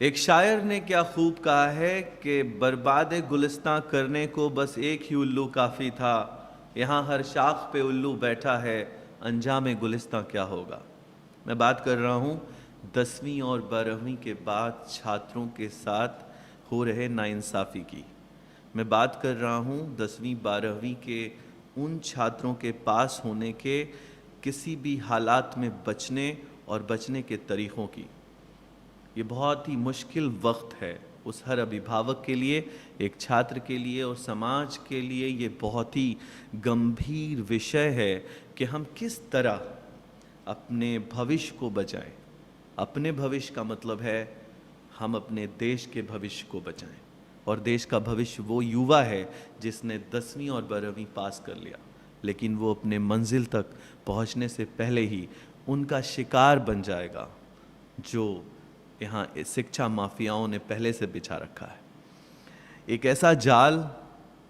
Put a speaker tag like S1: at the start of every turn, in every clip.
S1: एक शायर ने क्या खूब कहा है कि बर्बाद गुलिस्तां करने को बस एक ही उल्लू काफ़ी था। यहाँ हर शाख पे उल्लू बैठा है, अंजाम गुलिस्तां क्या होगा। मैं बात कर रहा हूँ 10वीं और 12वीं के बाद छात्रों के साथ हो रहे नाइंसाफ़ी की। मैं बात कर रहा हूँ 10वीं 12वीं के उन छात्रों के पास होने के किसी भी हालात में बचने और बचने के तरीक़ों की। ये बहुत ही मुश्किल वक्त है उस हर अभिभावक के लिए, एक छात्र के लिए और समाज के लिए। ये बहुत ही गंभीर विषय है कि हम किस तरह अपने भविष्य को बचाएं। अपने भविष्य का मतलब है हम अपने देश के भविष्य को बचाएं, और देश का भविष्य वो युवा है जिसने 10वीं और 12वीं पास कर लिया, लेकिन वो अपने मंजिल तक पहुंचने से पहले ही उनका शिकार बन जाएगा जो यहाँ शिक्षा माफियाओं ने पहले से बिछा रखा है। एक ऐसा जाल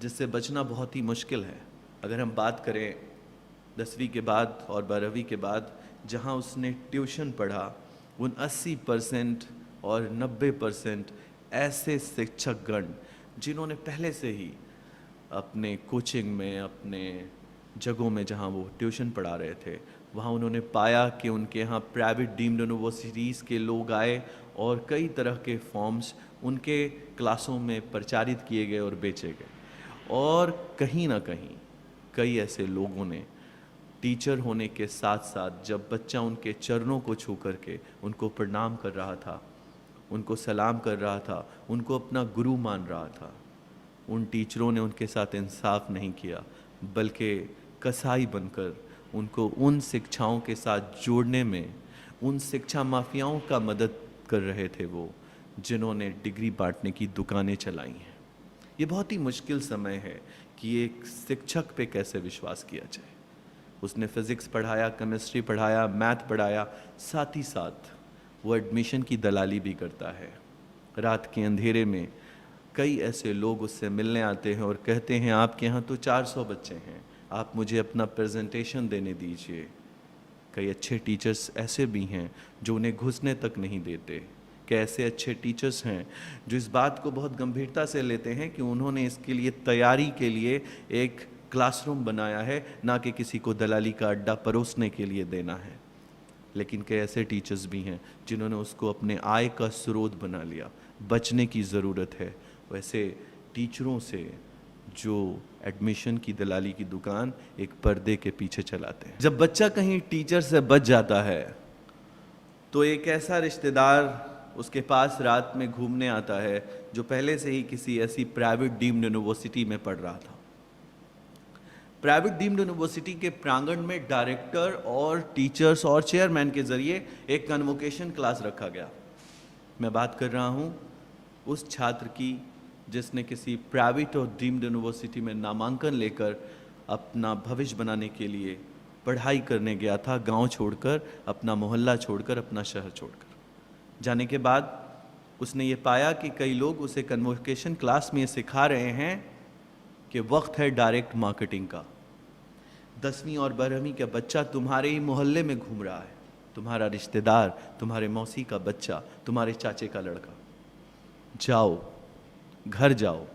S1: जिससे बचना बहुत ही मुश्किल है। अगर हम बात करें 10वीं के बाद और 12वीं के बाद जहाँ उसने ट्यूशन पढ़ा, उन 80% और 90% ऐसे शिक्षकगण जिन्होंने पहले से ही अपने कोचिंग में, अपने जगहों में जहाँ वो ट्यूशन पढ़ा रहे थे, वहाँ उन्होंने पाया कि उनके यहाँ प्राइवेट डीम्ड यूनिवर्सिटीज़ के लोग आए और कई तरह के फॉर्म्स उनके क्लासों में प्रचारित किए गए और बेचे गए। और कहीं ना कहीं कई ऐसे लोगों ने टीचर होने के साथ साथ जब बच्चा उनके चरणों को छू करके उनको प्रणाम कर रहा था, उनको सलाम कर रहा था, उनको अपना गुरु मान रहा था, उन टीचरों ने उनके साथ इंसाफ नहीं किया, बल्कि कसाई बनकर उनको उन शिक्षाओं के साथ जोड़ने में उन शिक्षा माफियाओं का मदद कर रहे थे वो, जिन्होंने डिग्री बांटने की दुकानें चलाई हैं। ये बहुत ही मुश्किल समय है कि एक शिक्षक पे कैसे विश्वास किया जाए। उसने फिज़िक्स पढ़ाया, केमिस्ट्री पढ़ाया, मैथ पढ़ाया, साथ ही साथ वो एडमिशन की दलाली भी करता है। रात के अंधेरे में कई ऐसे लोग उससे मिलने आते हैं और कहते हैं आपके यहाँ तो 400 बच्चे हैं, आप मुझे अपना प्रेजेंटेशन देने दीजिए। कई अच्छे टीचर्स ऐसे भी हैं जो उन्हें घुसने तक नहीं देते। कैसे अच्छे टीचर्स हैं जो इस बात को बहुत गंभीरता से लेते हैं कि उन्होंने इसके लिए तैयारी के लिए एक क्लासरूम बनाया है, ना कि किसी को दलाली का अड्डा परोसने के लिए देना है। लेकिन कई ऐसे टीचर्स भी हैं जिन्होंने उसको अपने आय का स्रोत बना लिया। बचने की ज़रूरत है वैसे टीचरों से जो एडमिशन की दलाली की दुकान एक पर्दे के पीछे चलाते हैं। जब बच्चा कहीं टीचर से बच जाता है तो एक ऐसा रिश्तेदार उसके पास रात में घूमने आता है जो पहले से ही किसी ऐसी प्राइवेट डीम्ड यूनिवर्सिटी में पढ़ रहा था। प्राइवेट डीम्ड यूनिवर्सिटी के प्रांगण में डायरेक्टर और टीचर्स और चेयरमैन के जरिए एक कन्वोकेशन क्लास रखा गया। मैं बात कर रहा हूँ उस छात्र की जिसने किसी प्राइवेट और डीम्ड यूनिवर्सिटी में नामांकन लेकर अपना भविष्य बनाने के लिए पढ़ाई करने गया था, गांव छोड़कर, अपना मोहल्ला छोड़कर, अपना शहर छोड़कर। जाने के बाद उसने ये पाया कि कई लोग उसे कन्वोकेशन क्लास में ये सिखा रहे हैं कि वक्त है डायरेक्ट मार्केटिंग का। 10वीं और 12वीं का बच्चा तुम्हारे ही मोहल्ले में घूम रहा है, तुम्हारा रिश्तेदार, तुम्हारे मौसी का बच्चा, तुम्हारे चाचे का लड़का। जाओ, घर जाओ,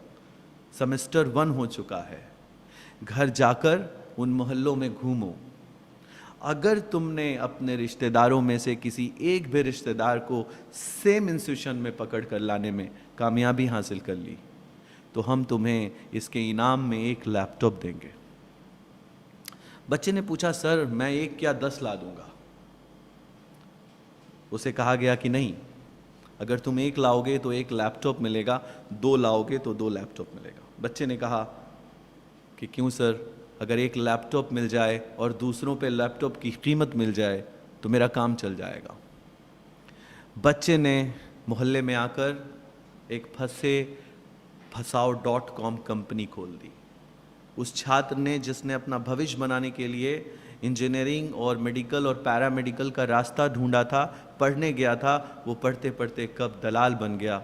S1: सेमेस्टर 1 हो चुका है, घर जाकर उन मोहल्लों में घूमो। अगर तुमने अपने रिश्तेदारों में से किसी एक भी रिश्तेदार को सेम इंस्टीट्यूशन में पकड़ कर लाने में कामयाबी हासिल कर ली तो हम तुम्हें इसके इनाम में एक लैपटॉप देंगे। बच्चे ने पूछा, सर मैं 1 या 10 ला दूंगा। उसे कहा गया कि नहीं, अगर तुम 1 लाओगे तो 1 लैपटॉप मिलेगा, 2 लाओगे तो 2 लैपटॉप मिलेगा। बच्चे ने कहा कि क्यों सर, अगर 1 लैपटॉप मिल जाए और दूसरों पे लैपटॉप की कीमत मिल जाए तो मेरा काम चल जाएगा। बच्चे ने मोहल्ले में आकर एक फसाओ.com कंपनी खोल दी। उस छात्र ने जिसने अपना भविष्य बनाने के लिए इंजीनियरिंग और मेडिकल और पैरामेडिकल का रास्ता ढूंढा था, पढ़ने गया था, वो पढ़ते पढ़ते कब दलाल बन गया।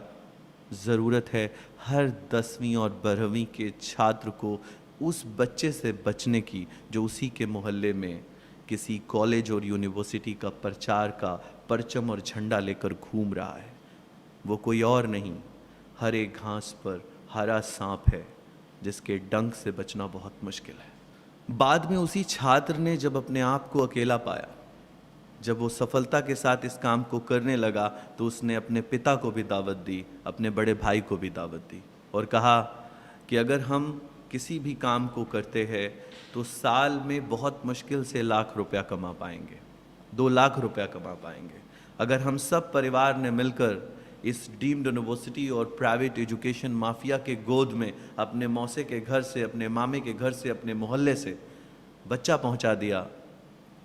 S1: ज़रूरत है हर 10वीं और 12वीं के छात्र को उस बच्चे से बचने की जो उसी के मोहल्ले में किसी कॉलेज और यूनिवर्सिटी का प्रचार का परचम और झंडा लेकर घूम रहा है। वो कोई और नहीं, हर एक घास पर हरा सांप है जिसके डंक से बचना बहुत मुश्किल है। बाद में उसी छात्र ने जब अपने आप को अकेला पाया, जब वो सफलता के साथ इस काम को करने लगा, तो उसने अपने पिता को भी दावत दी, अपने बड़े भाई को भी दावत दी और कहा कि अगर हम किसी भी काम को करते हैं तो साल में बहुत मुश्किल से ₹1,00,000 कमा पाएंगे, ₹2,00,000 कमा पाएंगे। अगर हम सब परिवार ने मिलकर इस डीम्ड यूनिवर्सिटी और प्राइवेट एजुकेशन माफिया के गोद में अपने मौसे के घर से, अपने मामे के घर से, अपने मोहल्ले से बच्चा पहुंचा दिया,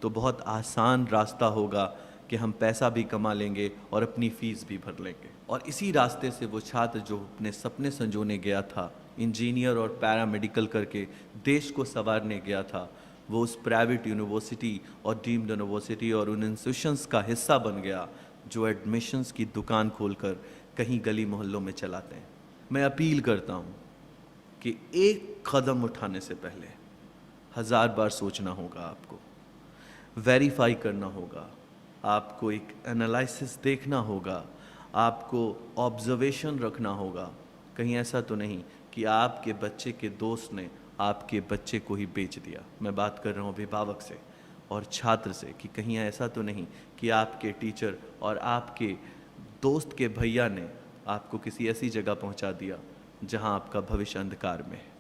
S1: तो बहुत आसान रास्ता होगा कि हम पैसा भी कमा लेंगे और अपनी फ़ीस भी भर लेंगे। और इसी रास्ते से वो छात्र जो अपने सपने संजोने गया था, इंजीनियर और पैरामेडिकल करके देश को संवारने गया था, वो उस प्राइवेट यूनिवर्सिटी और डीम्ड यूनिवर्सिटी और उन इंस्टीट्यूशंस का हिस्सा बन गया जो एडमिशन्स की दुकान खोलकर कहीं गली मोहल्लों में चलाते हैं। मैं अपील करता हूँ कि एक कदम उठाने से पहले 1000 बार सोचना होगा, आपको वेरीफाई करना होगा, आपको एक एनालिसिस देखना होगा, आपको ऑब्जर्वेशन रखना होगा। कहीं ऐसा तो नहीं कि आपके बच्चे के दोस्त ने आपके बच्चे को ही बेच दिया। मैं बात कर रहा हूँ अभिभावक से और छात्र से कि कहीं ऐसा तो नहीं कि आपके टीचर और आपके दोस्त के भैया ने आपको किसी ऐसी जगह पहुँचा दिया जहाँ आपका भविष्य अंधकार में है।